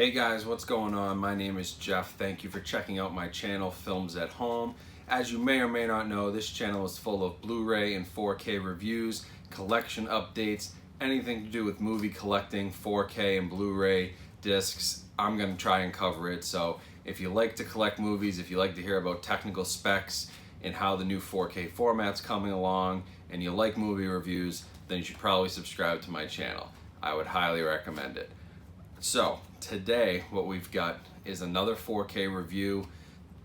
Hey guys, what's going on? My name is Jeff. Thank you for checking out my channel, Films at Home. As you may or may not know, this channel is full of Blu-ray and 4K reviews, collection updates, anything to do with movie collecting, 4K and Blu-ray discs. I'm going to try and cover it. So if you like to collect movies, if you like to hear about technical specs and how the new 4K format's coming along, and you like movie reviews, then you should probably subscribe to my channel. I would highly recommend it. So today what we've got is another 4K review.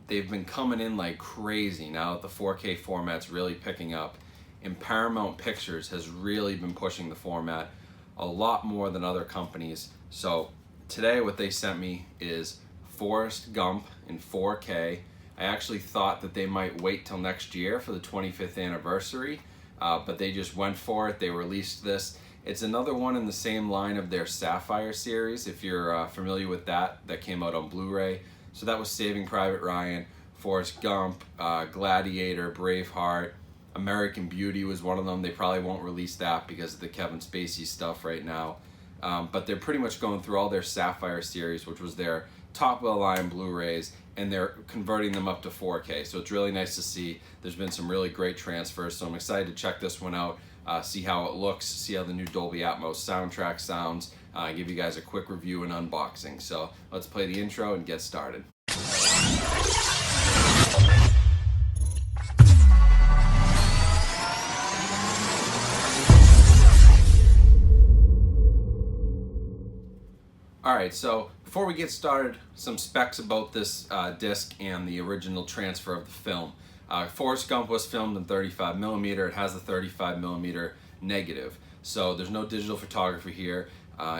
They've been coming in like crazy now that the 4K format's really picking up, and Paramount Pictures has really been pushing the format a lot more than other companies. So today what they sent me is Forrest Gump in 4K. I actually thought that they might wait till next year for the 25th anniversary, but they just went for it. They released this. It's another one in the same line of their Sapphire series, if you're familiar with that came out on Blu-ray. So that was Saving Private Ryan, Forrest Gump, Gladiator, Braveheart, American Beauty was one of them. They probably won't release that because of the Kevin Spacey stuff right now. But they're pretty much going through all their Sapphire series, which was their top of the line Blu-rays, and they're converting them up to 4K. So it's really nice to see. There's been some really great transfers, so I'm excited to check this one out. See how it looks, see how the new Dolby Atmos soundtrack sounds, give you guys a quick review and unboxing. So let's play the intro and get started. Alright, so before we get started, some specs about this disc and the original transfer of the film. Forrest Gump was filmed in 35mm. It has a 35mm negative, so there's no digital photography here.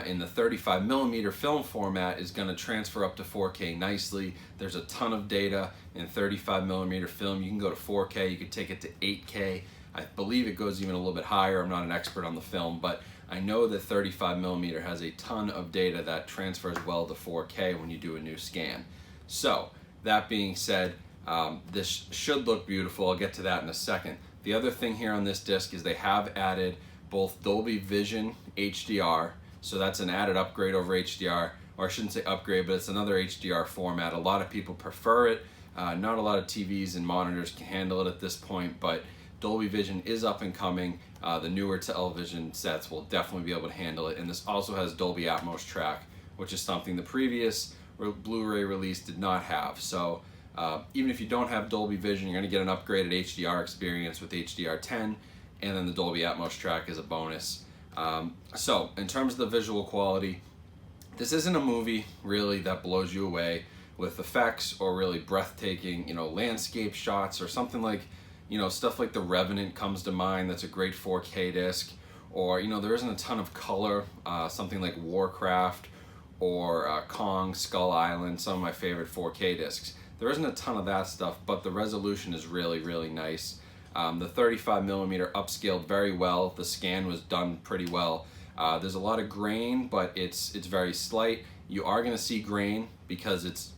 In the 35mm film format is going to transfer up to 4K nicely. There's a ton of data in 35mm film. You can go to 4K, you could take it to 8K. I believe it goes even a little bit higher. I'm not an expert on the film, but I know that 35mm has a ton of data that transfers well to 4K when you do a new scan. So that being said, this should look beautiful. I'll get to that in a second. The other thing here on this disc is they have added both Dolby Vision HDR, so that's an added upgrade over HDR, or I shouldn't say upgrade, but it's another HDR format. A lot of people prefer it. Not a lot of TVs and monitors can handle it at this point, but Dolby Vision is up and coming. The newer television sets will definitely be able to handle it, and this also has Dolby Atmos track, which is something the previous Blu-ray release did not have. So even if you don't have Dolby Vision, you're going to get an upgraded HDR experience with HDR10, and then the Dolby Atmos track is a bonus. So in terms of the visual quality, this isn't a movie really that blows you away with effects or really breathtaking, landscape shots or something like, stuff like The Revenant comes to mind. That's a great 4K disc. Or, there isn't a ton of color, something like Warcraft or Kong, Skull Island, some of my favorite 4K discs. There isn't a ton of that stuff, but the resolution is really, really nice. The 35mm upscaled very well. The scan was done pretty well. There's a lot of grain, but it's very slight. You are going to see grain because it's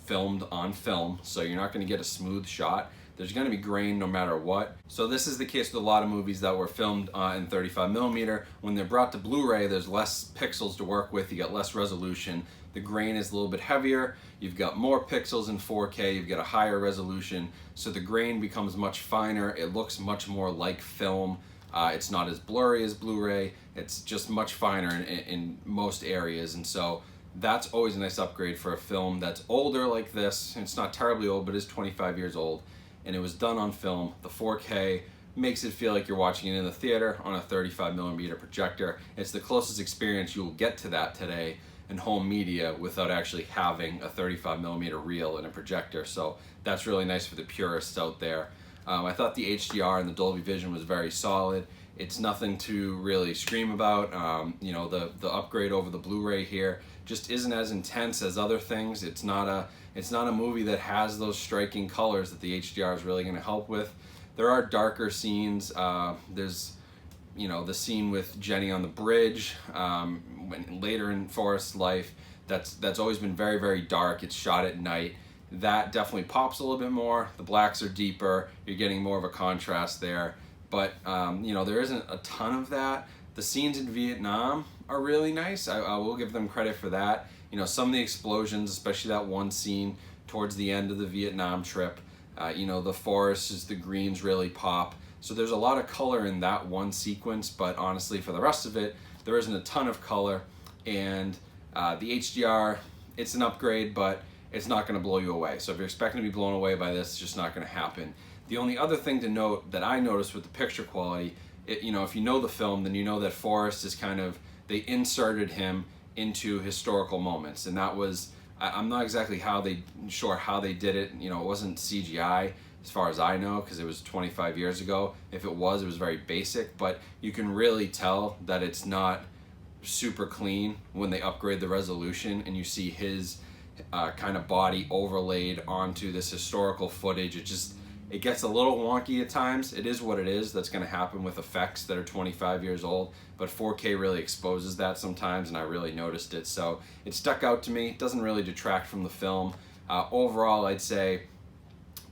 filmed on film, so you're not going to get a smooth shot. There's going to be grain no matter what. So this is the case with a lot of movies that were filmed in 35mm. When they're brought to Blu-ray, there's less pixels to work with. You got less resolution. The grain is a little bit heavier. You've got more pixels in 4K. You've got a higher resolution. So the grain becomes much finer. It looks much more like film. It's not as blurry as Blu-ray. It's just much finer in most areas. And so that's always a nice upgrade for a film that's older like this. It's not terribly old, but it's 25 years old. And it was done on film. The 4K makes it feel like you're watching it in the theater on a 35mm projector. It's the closest experience you will get to that today in home media without actually having a 35mm reel and a projector. So that's really nice for the purists out there. I thought the HDR and the Dolby Vision was very solid. It's nothing to really scream about. The upgrade over the Blu-ray here just isn't as intense as other things. It's not a movie that has those striking colors that the HDR is really going to help with. There are darker scenes. There's the scene with Jenny on the bridge later in Forrest's life. That's always been very, very dark. It's shot at night. That definitely pops a little bit more. The blacks are deeper. You're getting more of a contrast there. But there isn't a ton of that. The scenes in Vietnam are really nice. I will give them credit for that. You know, some of the explosions, especially that one scene towards the end of the Vietnam trip, you know, the forests, the greens really pop. So there's a lot of color in that one sequence, but honestly, for the rest of it, there isn't a ton of color. And the HDR, it's an upgrade, but it's not going to blow you away. So if you're expecting to be blown away by this, it's just not going to happen. The only other thing to note that I noticed with the picture quality, you know, if you know the film, then you know that Forrest is kind of, they inserted him into historical moments, and that was, I'm not exactly sure how they did it. You know, it wasn't CGI as far as I know, because it was 25 years ago. If it was very basic, but you can really tell that it's not super clean when they upgrade the resolution and you see his kind of body overlaid onto this historical footage. It gets a little wonky at times. It is what it is. That's going to happen with effects that are 25 years old, but 4K really exposes that sometimes, and I really noticed it. So it stuck out to me. It doesn't really detract from the film. Overall, I'd say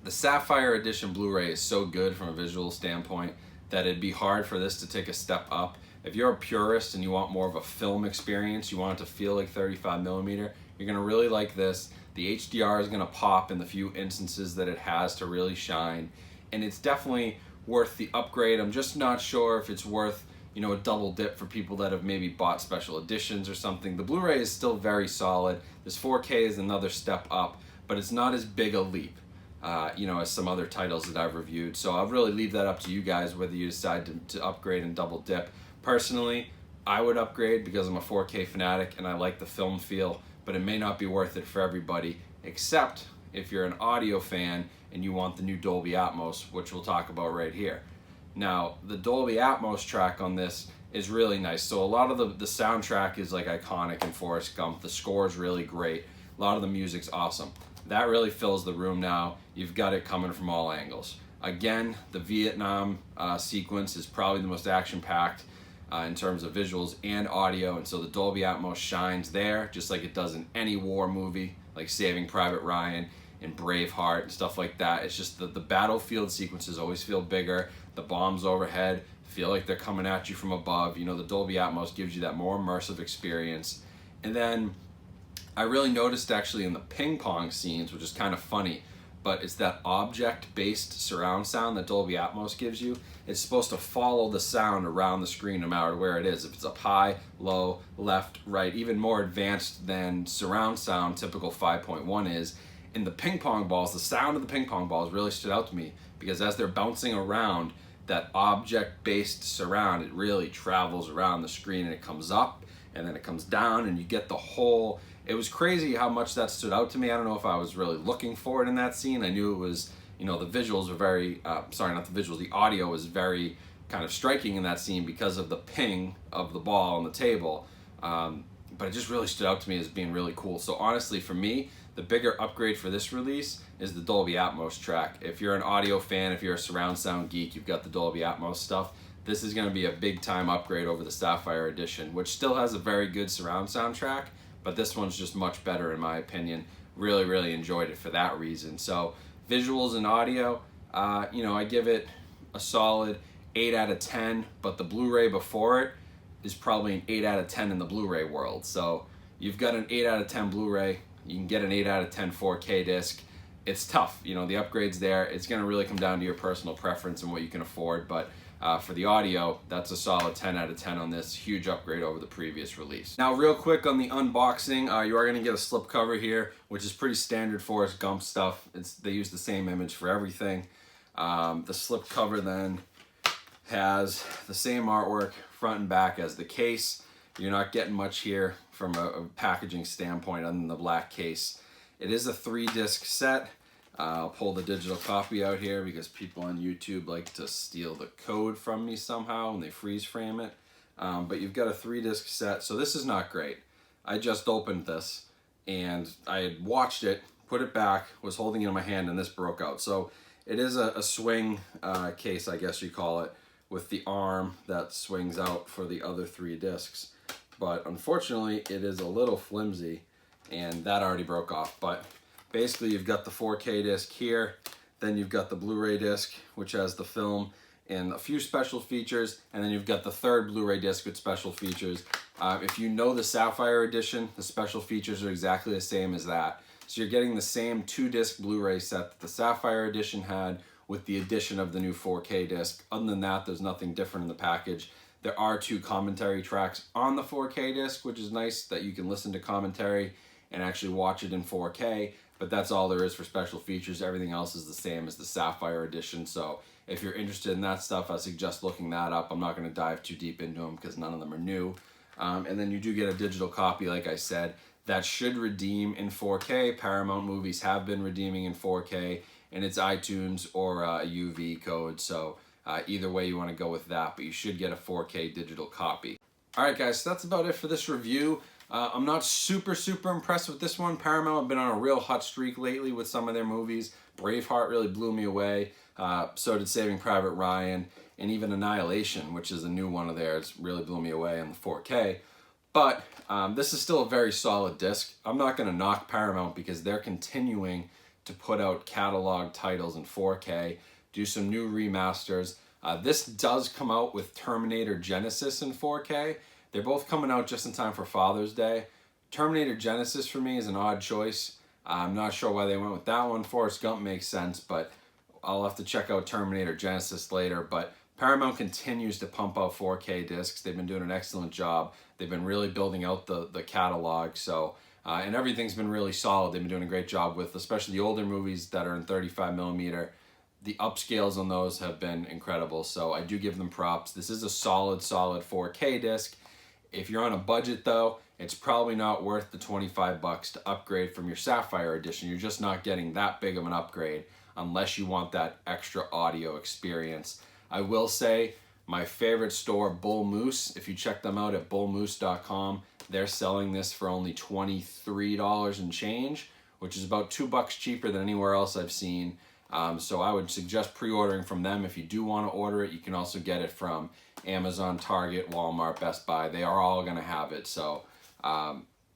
the Sapphire Edition Blu-ray is so good from a visual standpoint that it'd be hard for this to take a step up. If you're a purist and you want more of a film experience, you want it to feel like 35mm, you're going to really like this. The HDR is going to pop in the few instances that it has to really shine, and it's definitely worth the upgrade. I'm just not sure if it's worth, you know, a double dip for people that have maybe bought special editions or something. The Blu-ray is still very solid. This 4K is another step up, but it's not as big a leap, you know, as some other titles that I've reviewed. So I'll really leave that up to you guys whether you decide to upgrade and double dip. Personally, I would upgrade because I'm a 4K fanatic and I like the film feel, but it may not be worth it for everybody, except if you're an audio fan and you want the new Dolby Atmos, which we'll talk about right here. Now, the Dolby Atmos track on this is really nice. So a lot of the soundtrack is like iconic in Forrest Gump. The score is really great. A lot of the music's awesome. That really fills the room now. You've got it coming from all angles. Again, the Vietnam sequence is probably the most action-packed in terms of visuals and audio, and so the Dolby Atmos shines there just like it does in any war movie, like Saving Private Ryan and Braveheart and stuff like that. It's just the battlefield sequences always feel bigger. The bombs overhead feel like they're coming at you from above. You know, the Dolby Atmos gives you that more immersive experience. And then I really noticed actually in the ping pong scenes, which is kind of funny, but it's that object-based surround sound that Dolby Atmos gives you. It's supposed to follow the sound around the screen no matter where it is. If it's up high, low, left, right, even more advanced than surround sound, typical 5.1 is. In the ping pong balls, the sound of the ping pong balls really stood out to me because as they're bouncing around, that object-based surround, it really travels around the screen and it comes up and then it comes down and you get the whole. It was crazy how much that stood out to me. I don't know if I was really looking for it in that scene. I knew it was, you know, the visuals were very, sorry, not the visuals, the audio was very kind of striking in that scene because of the ping of the ball on the table. But it just really stood out to me as being really cool. So honestly, for me, the bigger upgrade for this release is the Dolby Atmos track. If you're an audio fan, if you're a surround sound geek, you've got the Dolby Atmos stuff, this is going to be a big time upgrade over the Sapphire Edition, which still has a very good surround sound track, but this one's just much better in my opinion. Really, really enjoyed it for that reason. So visuals and audio, you know, I give it a solid 8 out of 10, but the Blu-ray before it is probably an 8 out of 10 in the Blu-ray world. So you've got an 8 out of 10 Blu-ray, you can get an 8 out of 10 4K disc. It's tough, you know, the upgrade's there. It's gonna really come down to your personal preference and what you can afford, but for the audio, that's a solid 10 out of 10 on this. Huge upgrade over the previous release. Now, real quick on the unboxing, you are going to get a slipcover here, which is pretty standard Forrest Gump stuff. They use the same image for everything. The slipcover then has the same artwork front and back as the case. You're not getting much here from a packaging standpoint other than the black case. It is a 3-disc set. I'll pull the digital copy out here because people on YouTube like to steal the code from me somehow and they freeze frame it. But you've got a 3-disc set, so this is not great. I just opened this and I had watched it, put it back, was holding it in my hand, and this broke out. So it is a swing case, I guess you call it, with the arm that swings out for the other 3 discs. But unfortunately, it is a little flimsy and that already broke off. But basically, you've got the 4K disc here, then you've got the Blu-ray disc, which has the film and a few special features, and then you've got the third Blu-ray disc with special features. If you know the Sapphire edition, the special features are exactly the same as that. So you're getting the same 2-disc Blu-ray set that the Sapphire edition had with the addition of the new 4K disc. Other than that, there's nothing different in the package. There are 2 commentary tracks on the 4K disc, which is nice that you can listen to commentary and actually watch it in 4K, but that's all there is for special features. Everything else is the same as the Sapphire edition. So if you're interested in that stuff, I suggest looking that up. I'm not going to dive too deep into them because none of them are new. And then you do get a digital copy, like I said, that should redeem in 4K. Paramount Movies have been redeeming in 4K, and it's iTunes or a UV code. So either way you want to go with that, but you should get a 4K digital copy. All right, guys, so that's about it for this review. I'm not super impressed with this one. Paramount have been on a real hot streak lately with some of their movies. Braveheart really blew me away. So did Saving Private Ryan, and even Annihilation, which is a new one of theirs, really blew me away on the 4K. But this is still a very solid disc. I'm not going to knock Paramount because they're continuing to put out catalog titles in 4K, do some new remasters. This does come out with Terminator Genisys in 4K. They're both coming out just in time for Father's Day. Terminator Genisys for me is an odd choice. I'm not sure why they went with that one. Forrest Gump makes sense, but I'll have to check out Terminator Genisys later. But Paramount continues to pump out 4K discs. They've been doing an excellent job. They've been really building out the catalog. So, and everything's been really solid. They've been doing a great job with, especially the older movies that are in 35mm. The upscales on those have been incredible. So I do give them props. This is a solid 4K disc. If you're on a budget though, it's probably not worth the $25 to upgrade from your Sapphire edition. You're just not getting that big of an upgrade unless you want that extra audio experience. I will say my favorite store, Bull Moose, if you check them out at bullmoose.com, they're selling this for only $23 and change, which is about $2 cheaper than anywhere else I've seen. So I would suggest pre-ordering from them. If you do want to order it, you can also get it from Amazon, Target, Walmart, Best Buy. They are all going to have it. So,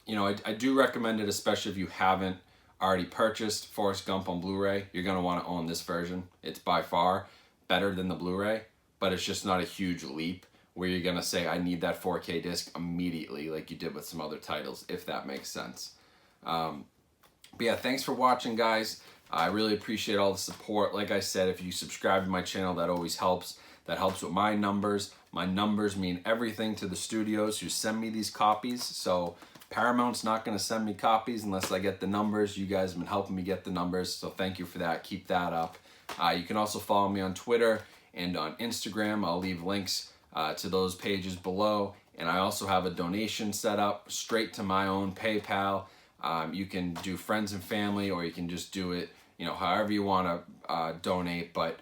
you know, I do recommend it, especially if you haven't already purchased Forrest Gump on Blu-ray. You're going to want to own this version. It's by far better than the Blu-ray, but it's just not a huge leap where you're going to say, I need that 4K disc immediately like you did with some other titles, if that makes sense. But yeah, thanks for watching, guys. I really appreciate all the support. Like I said, if you subscribe to my channel, that always helps. That helps with my numbers. My numbers mean everything to the studios who send me these copies. So Paramount's not going to send me copies unless I get the numbers. You guys have been helping me get the numbers, so thank you for that. Keep that up. You can also follow me on Twitter and on Instagram. I'll leave links to those pages below. And I also have a donation set up straight to my own PayPal. You can do friends and family, or you can just do it, you know, however you want to donate. But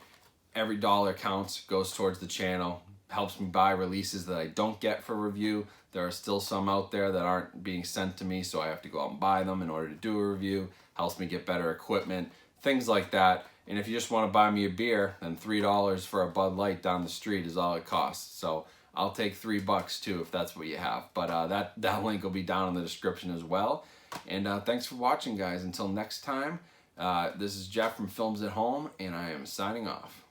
every dollar counts, goes towards the channel, helps me buy releases that I don't get for review. There are still some out there that aren't being sent to me, so I have to go out and buy them in order to do a review. Helps me get better equipment, things like that. And if you just want to buy me a beer, then $3 for a Bud Light down the street is all it costs. So I'll take $3 too if that's what you have. But that link will be down in the description as well. And thanks for watching, guys. Until next time, this is Jeff from Films at Home, and I am signing off.